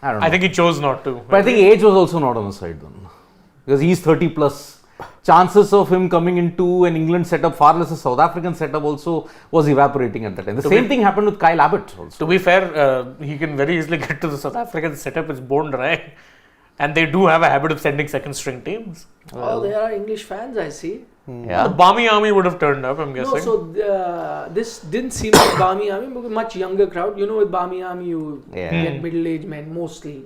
I don't know. I think he chose not to. But I think age was also not on his side then. Because he's 30 plus. Chances of him coming into an England setup, far less a South African setup, also was evaporating at that time. The same thing happened with Kyle Abbott also. To be fair, he can very easily get to the South African setup. It's bone dry. And they do have a habit of sending second string teams. Well, there are English fans, I see. Yeah. The Barmy Army would have turned up, I'm guessing. No, so this didn't seem like Barmy Army, but a much younger crowd. You know, with Barmy Army, you get middle-aged men mostly.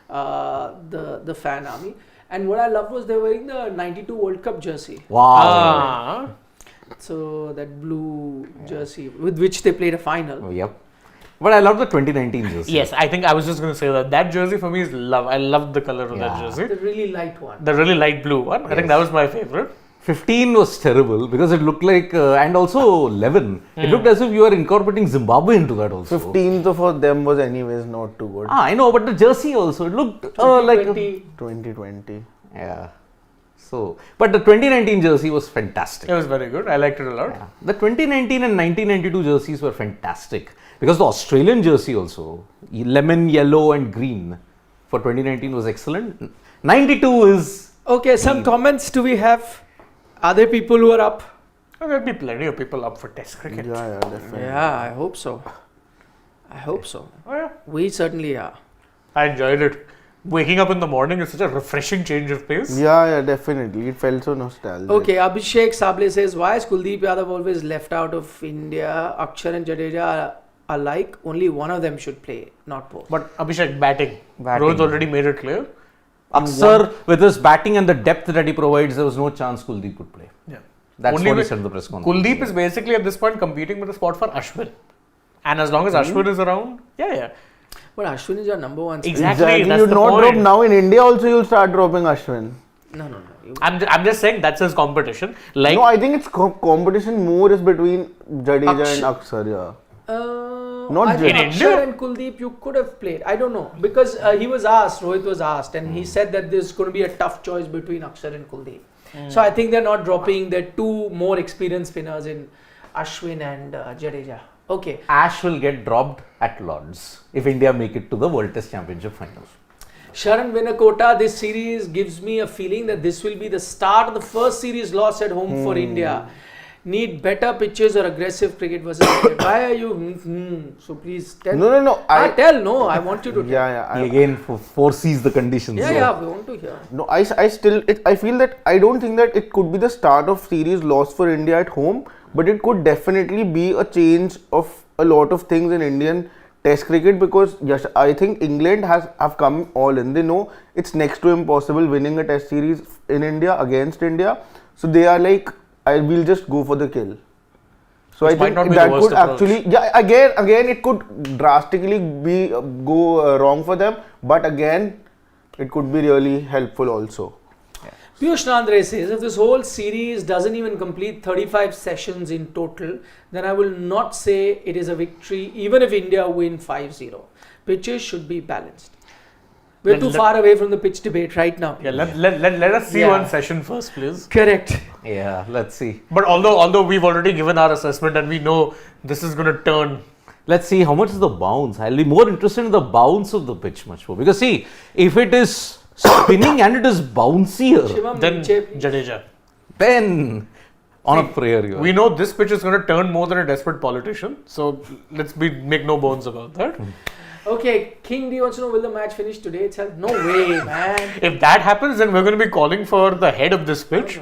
The fan army. And what I loved was they were wearing the '92 World Cup jersey. Wow. So that blue jersey with which they played a final. Yep. But I love the 2019 jersey. Yes, I think I was just going to say that. That jersey for me is love. I love the color of that jersey. The really light one. The really light blue one. I think that was my favorite. 15 was terrible because it looked like, and also 11. It looked as if you were incorporating Zimbabwe into that also. 15th for them was anyways not too good. I know, but the jersey also, it looked like... 2020. Yeah. So, but the 2019 jersey was fantastic. It was very good. I liked it a lot. Yeah. The 2019 and 1992 jerseys were fantastic because the Australian jersey also, lemon, yellow and green for 2019 was excellent. 92 is... Okay, some comments do we have? Are there people who are up? There'll be plenty of people up for Test cricket. Yeah, definitely. Yeah, I hope so. Oh yeah. We certainly are. I enjoyed it. Waking up in the morning is such a refreshing change of pace. Yeah, definitely. It felt so nostalgic. Okay, Abhishek Sable says, why is Kuldeep Yadav always left out of India? Akshar and Jadeja are alike. Only one of them should play, not both. But Abhishek, batting. Batting. Rohit already made it clear. Aksar, with his batting and the depth that he provides, there was no chance Kuldeep could play. Yeah. That's Only what he with- said in the press conference. Kuldeep is basically at this point competing with a spot for Ashwin. And as long as Ashwin is around, yeah. But Ashwin is your number one. Exactly. Exactly. That's You the not drop point. now in India also. You'll start dropping Ashwin. No. I'm just saying that's his competition. Like No, I think it's competition more is between Jadeja and Akshar. Yeah. Not I think in Akshar India? and Kuldeep you could have played. I don't know because he was asked, Rohit was asked, and he said that there's going to be a tough choice between Akshar and Kuldeep. So I think they're not dropping their two more experienced spinners in Ashwin and Jadeja. Okay. Ash will get dropped at Lords if India make it to the World Test Championship final. Sharan Vinakota, this series gives me a feeling that this will be the start of the first series loss at home for India. Need better pitches or aggressive cricket versus cricket. Why are you? So please tell. No. I want you to tell. Yeah. He again foresees the conditions. Yeah, we want to hear. No, I feel that I don't think that it could be the start of series loss for India at home, but it could definitely be a change of a lot of things in Indian Test cricket because yes, I think England have come all in. They know it's next to impossible winning a Test series in India against India, so they are like, I will just go for the kill. So Which I might think not be that the worst could approach. actually, again it could drastically be go wrong for them, but again it could be really helpful also. Piyush Nandre says, if this whole series doesn't even complete 35 sessions in total, then I will not say it is a victory even if India win 5-0. Pitches should be balanced. We're too far away from the pitch debate right now. Yeah, let us see one session first, please. Correct. Yeah, let's see. But although we've already given our assessment and we know this is going to turn. Let's see how much is the bounce. I'll be more interested in the bounce of the pitch much more. Because see, if it is spinning and it is bouncier, Shivam, Then Niche, Jadeja. then on a prayer you are. We know this pitch is going to turn more than a desperate politician. So let's make no bones about that. Okay, King D wants to know, will the match finish today itself? No way, man. If that happens, then we're going to be calling for the head of this pitch.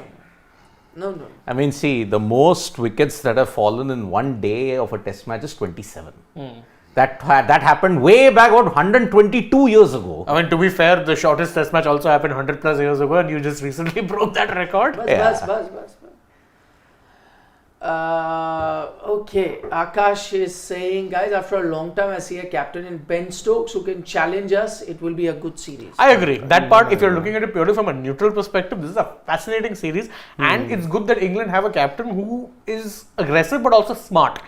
No. I mean, see, the most wickets that have fallen in one day of a test match is 27. That happened way back, about 122 years ago. I mean, to be fair, the shortest test match also happened 100 plus years ago and you just recently broke that record. Buzz. Okay, Akash is saying, guys, after a long time I see a captain in Ben Stokes who can challenge us. It will be a good series. I agree. That part, if you're looking at it purely from a neutral perspective, this is a fascinating series. And it's good that England have a captain who is aggressive but also smart.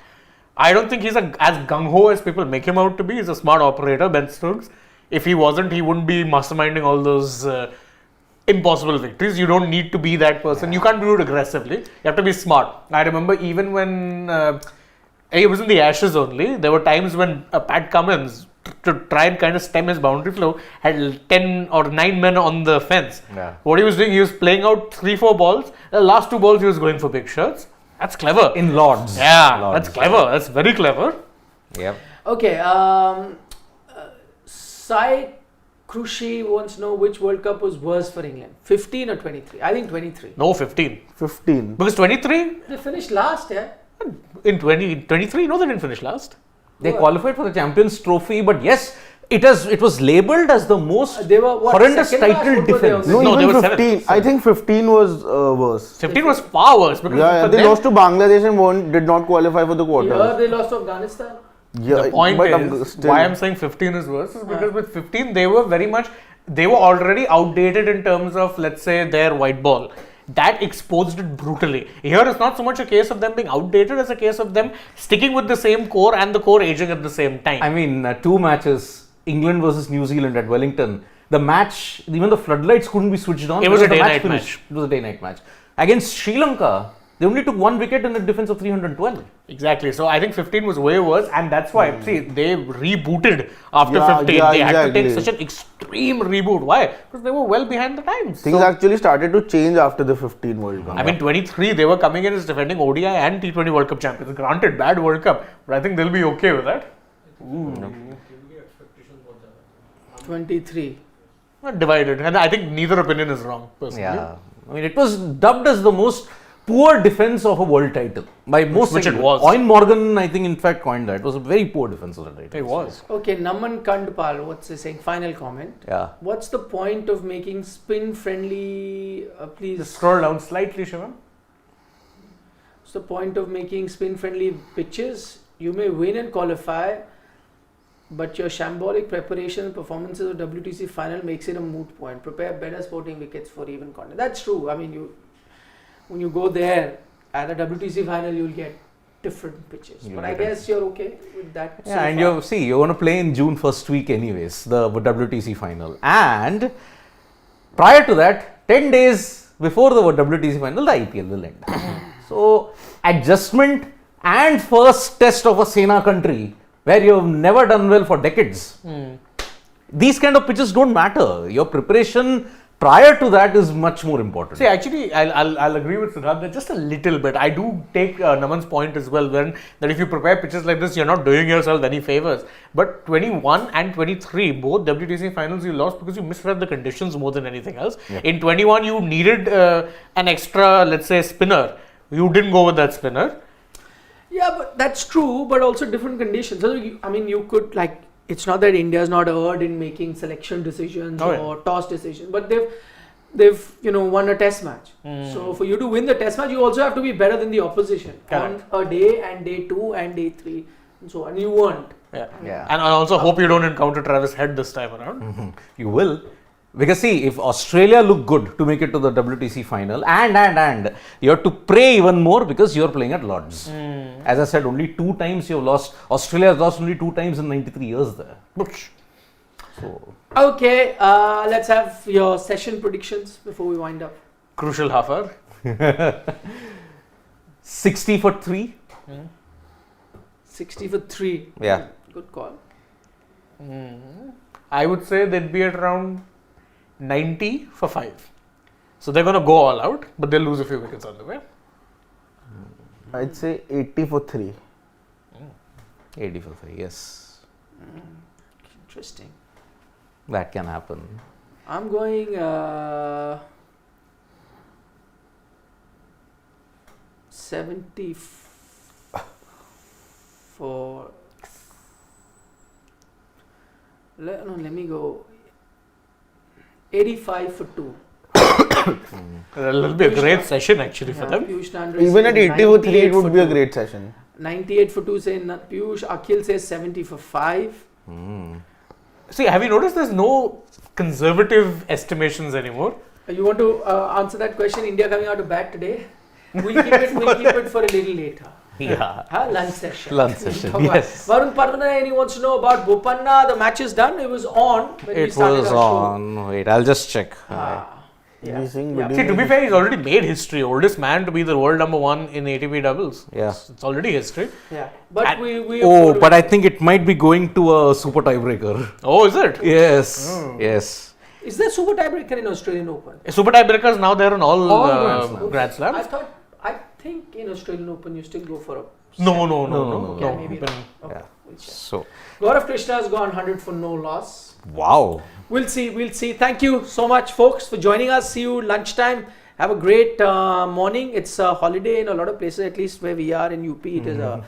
I don't think he's as gung-ho as people make him out to be. He's a smart operator, Ben Stokes. If he wasn't, he wouldn't be masterminding all those impossible victories. You don't need to be that person. You can't do it aggressively. You have to be smart. I remember even when it was in the Ashes only, there were times when Pat Cummins, to try and kind of stem his boundary flow, had 10 or 9 men on the fence. Yeah. What he was doing, he was playing out 3-4 balls. The last 2 balls he was going for big shots. That's clever. In Lords. Yeah, Lords. that's clever. That's very clever. Yep. Okay, Sai Krushi wants to know which World Cup was worse for England, 15 or 23? I think 23. No, 15. 15. Because 23, They finished last, yeah. in 23, no, they didn't finish last. They qualified for the Champions Trophy, but yes, it was labelled as the most They were what, horrendous second last? title What were they defense. on? No, they even were 15. seventh. I think 15 was worse. 15 was far worse. Because Yeah, for they them, lost to Bangladesh and did not qualify for the Yeah, quarters. they lost to Afghanistan. Yeah, the point but is, still- why I'm saying 15 is worse is because with 15, they were already outdated in terms of, let's say, their white ball. That exposed it brutally. Here it's not so much a case of them being outdated as a case of them sticking with the same core and the core aging at the same time. I mean, 2 matches, England versus New Zealand at Wellington. The match, even the floodlights couldn't be switched on. It was a because the day-night finished. match. It was a day-night match. Against Sri Lanka, they only took 1 wicket in a defense of 312. Exactly. So I think 15 was way worse, and that's why see they rebooted after Yeah, 15. yeah, They had to take exactly. such an extreme reboot. Why? Because they were well behind the times. Things actually started to change after the 15 World Cup. I mean, 23 they were coming in as defending ODI and T20 World Cup champions. Granted, bad World Cup, but I think they'll be okay with that. 23. Not divided, and I think neither opinion is wrong. Personally. Yeah. I mean, it was dubbed as the most poor defense of a world title by most. Which it was. Owen Morgan, I think, in fact, coined that. It was a very poor defense of the title. It was. Okay, Naman Kandpal, what's he saying? Final comment. Yeah. What's the point of making spin friendly, please? Just scroll down slightly, Shivam. What's the point of making spin friendly pitches? You may win and qualify, but your shambolic preparation and performances of WTC final makes it a moot point. Prepare better sporting wickets for even content. That's true. I mean, when you go there at a WTC final, you'll get different pitches. But I guess you're okay with that. Yeah, and you're going to play in June first week anyways, the WTC final. And prior to that, 10 days before the WTC final, the IPL will end. So, adjustment and first test of a Sena country where you've never done well for decades. These kind of pitches don't matter. Your preparation prior to that is much more important. See, actually, I'll agree with Siddharth just a little bit. I do take Naman's point as well, that if you prepare pitches like this, you're not doing yourself any favors. But 21 and 23, both WTC finals you lost because you misread the conditions more than anything else. Yep. In 21, you needed an extra, let's say, spinner. You didn't go with that spinner. Yeah, but that's true, but also different conditions. So, you could it's not that India's not erred in making selection decisions or toss decisions, but they've won a test match. So for you to win the test match, you also have to be better than the opposition Correct. on a day and day 2 and day 3 and so on. You weren't. Yeah. And I also hope you don't encounter Travis Head this time around. You will. Because see, if Australia look good to make it to the WTC final, and you have to pray even more because you're playing at Lord's. As I said, only 2 times you've lost. Australia has lost only 2 times in 93 years there. So, Okay, let's have your session predictions before we wind up. Crucial half hour. 60 for 3. 60 for 3. Yeah. Good call. I would say they'd be at around 90 for 5. So they're going to go all out, but they'll lose a few wickets on the way. I'd say 80 for 3. 80 for 3, yes. Interesting. That can happen. I'm going 70 for. Let me go 85 for 2. It'll be a great session actually for them. Piyush Nandra Even at says 80 for 3, it 98 would be a 2. great session. 98 for 2 saying Piyush. Akhil says 70 for 5. See, have you noticed there's no conservative estimations anymore? You want to answer that question? India coming out to bat today? We'll keep it for a little later. Yeah. Lunch session. Lunch session, Talk about- yes. Varun Parvanayani wants to know about Bopanna. The match is done. It was on when we It started was our show. on. Wait, I'll just check. Yeah. See, to be fair, he's already made history. Oldest man to be the world number 1 in ATP doubles. Yeah. It's already history. Yeah. But And- we Oh, but I think it might be going to a super tiebreaker. Oh, is it? Yes. Yes. Is there super tiebreaker in Australian Open? Super tiebreakers now they're on all Grand Slams. Grand Slams. I think in Australian Open you still go for a. No. Okay, maybe Been- not. Okay, Yeah. we'll check. So, Gaurav Krishna has gone 100 for no loss. Wow. We'll see. Thank you so much, folks, for joining us. See you lunchtime. Have a great morning. It's a holiday in a lot of places, at least where we are in UP. It is a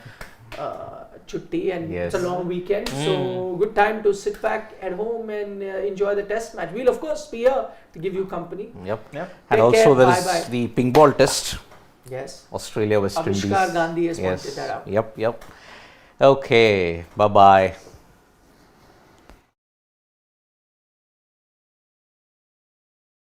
chutti and Yes. it's a long weekend. So good time to sit back at home and enjoy the test match. We'll of course be here to give you company. Yep. Yep. And Take also care. there Bye-bye. is the ping ball test. Yes. Australia, West Indies. Anushka Gandhi has Yes. pointed that out. Yep. Okay. Bye-bye.